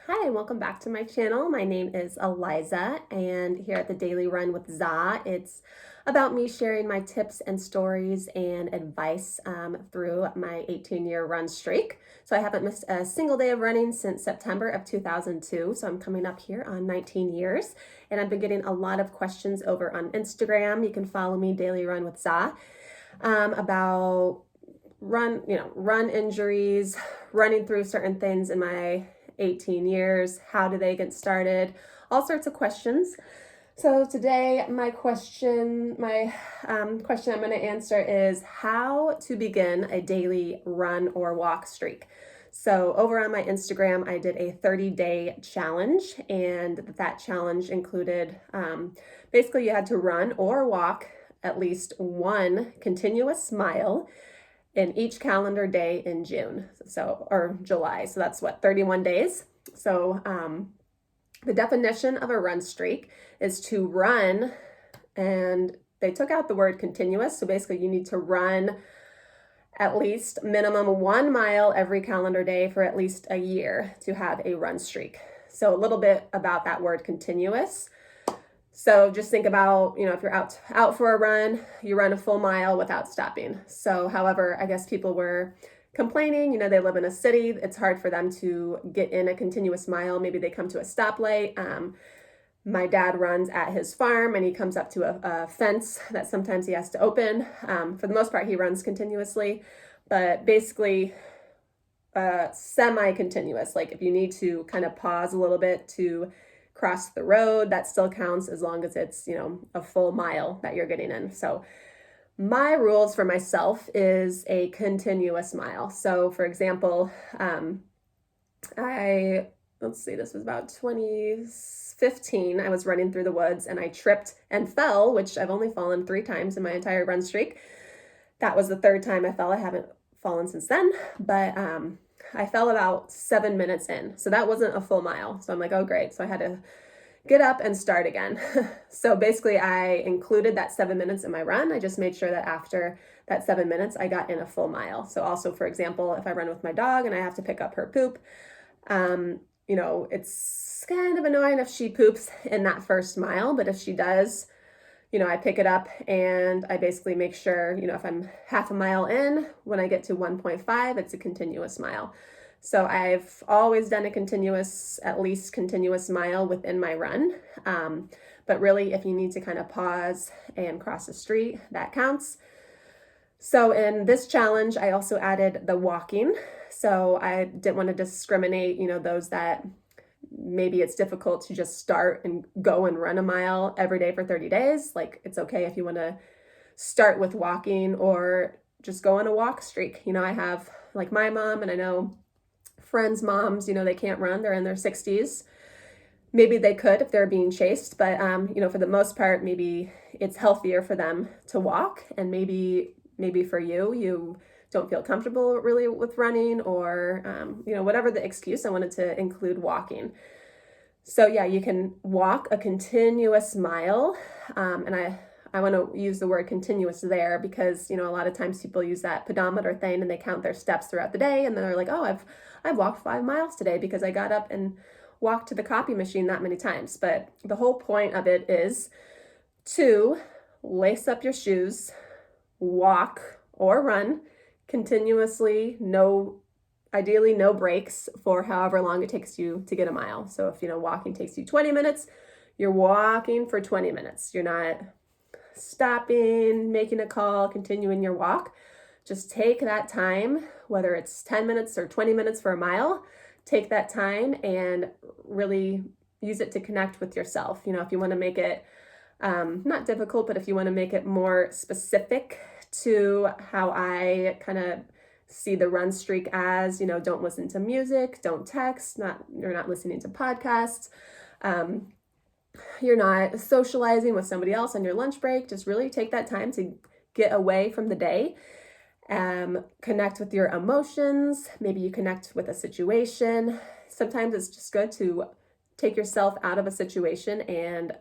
Hi, and welcome back to my channel. My name is Eliza, and here at the Daily Run with Za, it's about me sharing my tips and stories and advice through my 18-year run streak. So I haven't missed a single day of running since September of 2002, so I'm coming up here on 19 years, and I've been getting a lot of questions over on Instagram. You can follow me, Daily Run with Za, about run injuries, running through certain things in my 18 years, how do they get started, all sorts of questions. So today my question I'm going to answer is how to begin a daily run or walk streak. So over on my Instagram, I did a 30-day challenge, and that challenge included basically you had to run or walk at least one continuous mile in each calendar day in June, or July. So that's what, 31 days. So the definition of a run streak is to run, and they took out the word continuous. So basically, you need to run at least minimum 1 mile every calendar day for at least a year to have a run streak. So a little bit about that word continuous. So just think about, if you're out for a run, you run a full mile without stopping. So however, I guess people were complaining, they live in a city, it's hard for them to get in a continuous mile. Maybe they come to a stoplight. My dad runs at his farm, and he comes up to a fence that sometimes he has to open. For the most part, he runs continuously, but basically semi-continuous. Like if you need to kind of pause a little bit to cross the road, that still counts as long as it's, a full mile that you're getting in. So my rules for myself is a continuous mile. So for example, this was about 2015. I was running through the woods and I tripped and fell, which I've only fallen 3 times in my entire run streak. That was the third time I fell. I haven't fallen since then, but I fell about 7 minutes in. So that wasn't a full mile. So I'm like, oh, great. So I had to get up and start again. So basically, I included that 7 minutes in my run. I just made sure that after that 7 minutes, I got in a full mile. So also, for example, if I run with my dog and I have to pick up her poop, it's kind of annoying if she poops in that first mile, but if she does, I pick it up and I basically make sure, if I'm half a mile in, when I get to 1.5, it's a continuous mile. So I've always done at least continuous mile within my run. But really, if you need to kind of pause and cross the street, that counts. So in this challenge, I also added the walking. So I didn't want to discriminate, those that maybe it's difficult to just start and go and run a mile every day for 30 days. Like it's okay if you want to start with walking or just go on a walk streak. I have like my mom, and I know friends' moms, they can't run, they're in their 60s. Maybe they could if they're being chased, but for the most part, maybe it's healthier for them to walk, and maybe for you don't feel comfortable really with running, or whatever the excuse. I wanted to include walking. So yeah, you can walk a continuous mile, and I want to use the word continuous there because a lot of times people use that pedometer thing and they count their steps throughout the day, and then they're like, oh, I've walked 5 miles today because I got up and walked to the copy machine that many times. But the whole point of it is to lace up your shoes, walk or run continuously, ideally no breaks, for however long it takes you to get a mile. So if walking takes you 20 minutes, you're walking for 20 minutes. You're not stopping, making a call, continuing your walk. Just take that time, whether it's 10 minutes or 20 minutes for a mile, take that time and really use it to connect with yourself. If you want to make it not difficult, but if you want to make it more specific to how I kind of see the run streak as, don't listen to music, don't text, you're not listening to podcasts, you're not socializing with somebody else on your lunch break. Just really take that time to get away from the day, connect with your emotions. Maybe you connect with a situation. Sometimes it's just good to take yourself out of a situation and,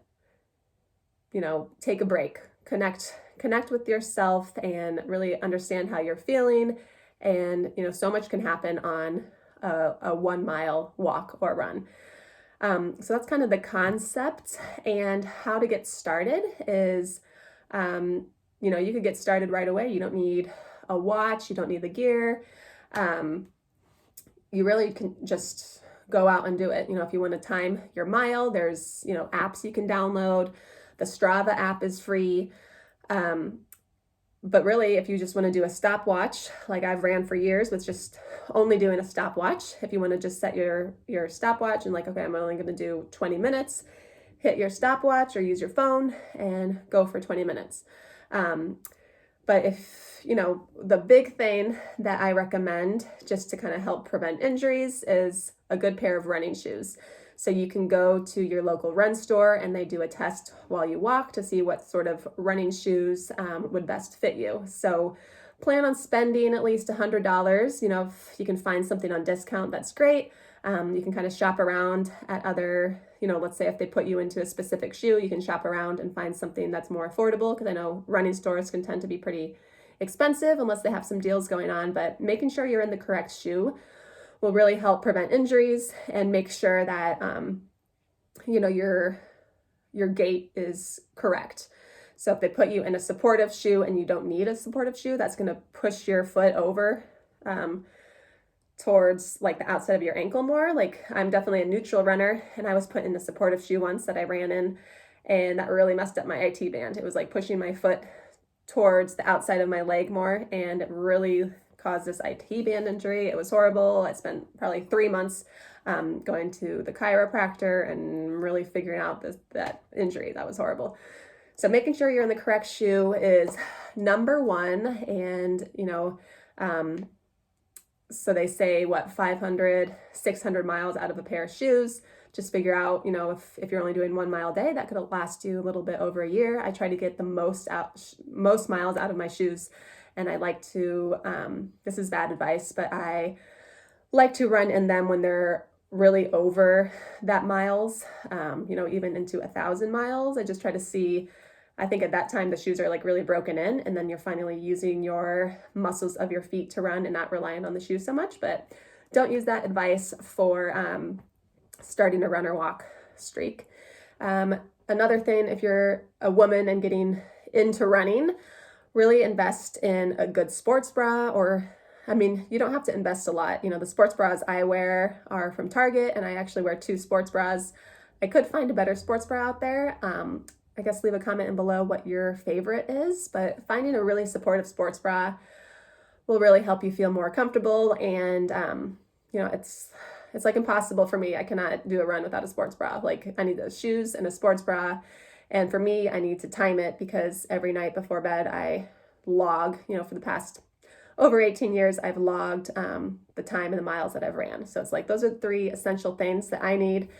take a break, connect with yourself and really understand how you're feeling. And, so much can happen on a 1 mile walk or run. So that's kind of the concept. And how to get started is, you could get started right away. You don't need a watch, you don't need the gear. You really can just go out and do it. If you want to time your mile, there's, apps you can download. The Strava app is free. But really, if you just want to do a stopwatch, like I've ran for years with just only doing a stopwatch, if you want to just set your stopwatch and like, okay, I'm only going to do 20 minutes, hit your stopwatch or use your phone and go for 20 minutes. But if, the big thing that I recommend just to kind of help prevent injuries is a good pair of running shoes. So you can go to your local run store and they do a test while you walk to see what sort of running shoes would best fit you. So plan on spending at least $100. If you can find something on discount, that's great. You can kind of shop around at other, let's say if they put you into a specific shoe, you can shop around and find something that's more affordable, because I know running stores can tend to be pretty expensive unless they have some deals going on. But making sure you're in the correct shoe will really help prevent injuries and make sure that your gait is correct. So if they put you in a supportive shoe and you don't need a supportive shoe, that's going to push your foot over towards like the outside of your ankle more. Like I'm definitely a neutral runner, and I was put in a supportive shoe once that I ran in, and that really messed up my IT band. It was like pushing my foot towards the outside of my leg more, and it really caused this IT band injury. It was horrible. I spent probably 3 months going to the chiropractor and really figuring out that injury. That was horrible. So making sure you're in the correct shoe is number one. And, so they say 500, 600 miles out of a pair of shoes. Just figure out, if you're only doing 1 mile a day, that could last you a little bit over a year. I try to get the most miles out of my shoes. And I like to, this is bad advice, but I like to run in them when they're really over that miles, even into 1,000 miles. I just try to see, I think at that time the shoes are like really broken in, and then you're finally using your muscles of your feet to run and not relying on the shoes so much. But don't use that advice for starting a run or walk streak. Another thing, if you're a woman and getting into running, really invest in a good sports bra, you don't have to invest a lot. The sports bras I wear are from Target, and I actually wear 2 sports bras. I could find a better sports bra out there. I guess leave a comment in below what your favorite is, but finding a really supportive sports bra will really help you feel more comfortable. And, it's like impossible for me. I cannot do a run without a sports bra. Like I need those shoes and a sports bra. And for me, I need to time it, because every night before bed, I log, for the past over 18 years, I've logged the time and the miles that I've ran. So it's like, those are 3 essential things that I need.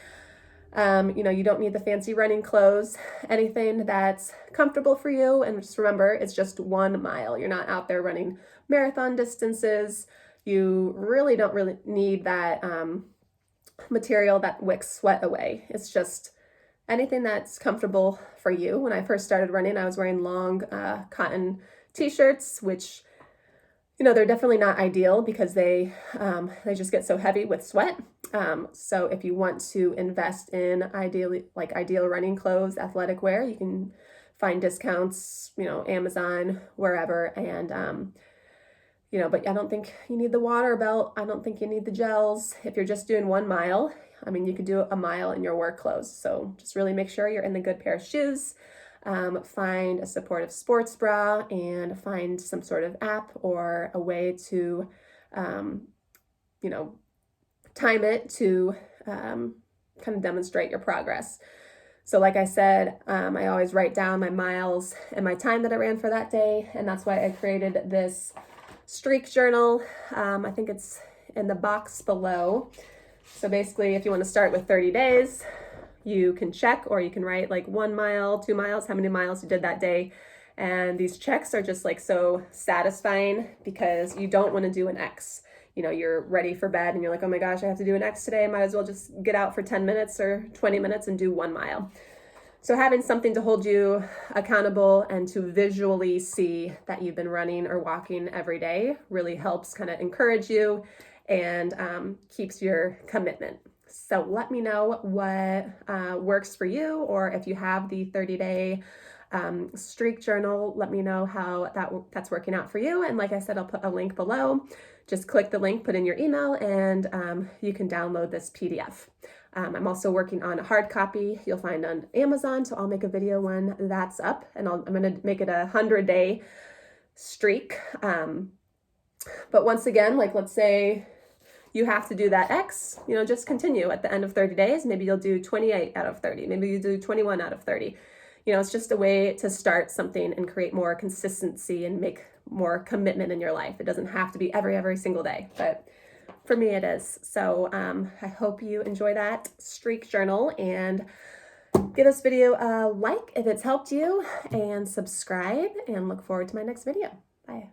You don't need the fancy running clothes, anything that's comfortable for you. And just remember, it's just 1 mile. You're not out there running marathon distances. You really don't need that material that wicks sweat away. It's just anything that's comfortable for you. When I first started running, I was wearing long cotton t-shirts, which, they're definitely not ideal because they just get so heavy with sweat. So if you want to invest in ideal running clothes, athletic wear, you can find discounts, Amazon, wherever. And, but I don't think you need the water belt. I don't think you need the gels. If you're just doing 1 mile, you could do a mile in your work clothes. So just really make sure you're in the good pair of shoes. Find a supportive sports bra, and find some sort of app or a way to, time it to kind of demonstrate your progress. So like I said, I always write down my miles and my time that I ran for that day. And that's why I created this streak journal. I think it's in the box below. So basically, if you want to start with 30 days, you can check, or you can write like 1 mile, 2 miles, how many miles you did that day. And these checks are just like so satisfying, because you don't want to do an X. You're ready for bed and you're like, oh my gosh, I have to do an X today. I might as well just get out for 10 minutes or 20 minutes and do 1 mile. So having something to hold you accountable and to visually see that you've been running or walking every day really helps kind of encourage you and keeps your commitment. So let me know what works for you, or if you have the 30-day streak journal, let me know how that's working out for you. And like I said, I'll put a link below. Just click the link, put in your email, and you can download this PDF. I'm also working on a hard copy you'll find on Amazon, so I'll make a video when that's up, and I'm going to make it a 100-day streak. But once again, like let's say you have to do that X, just continue at the end of 30 days. Maybe you'll do 28 out of 30. Maybe you do 21 out of 30. It's just a way to start something and create more consistency and make more commitment in your life. It doesn't have to be every single day, but for me it is. So I hope you enjoy that streak journal, and give this video a like if it's helped you, and subscribe, and look forward to my next video. Bye.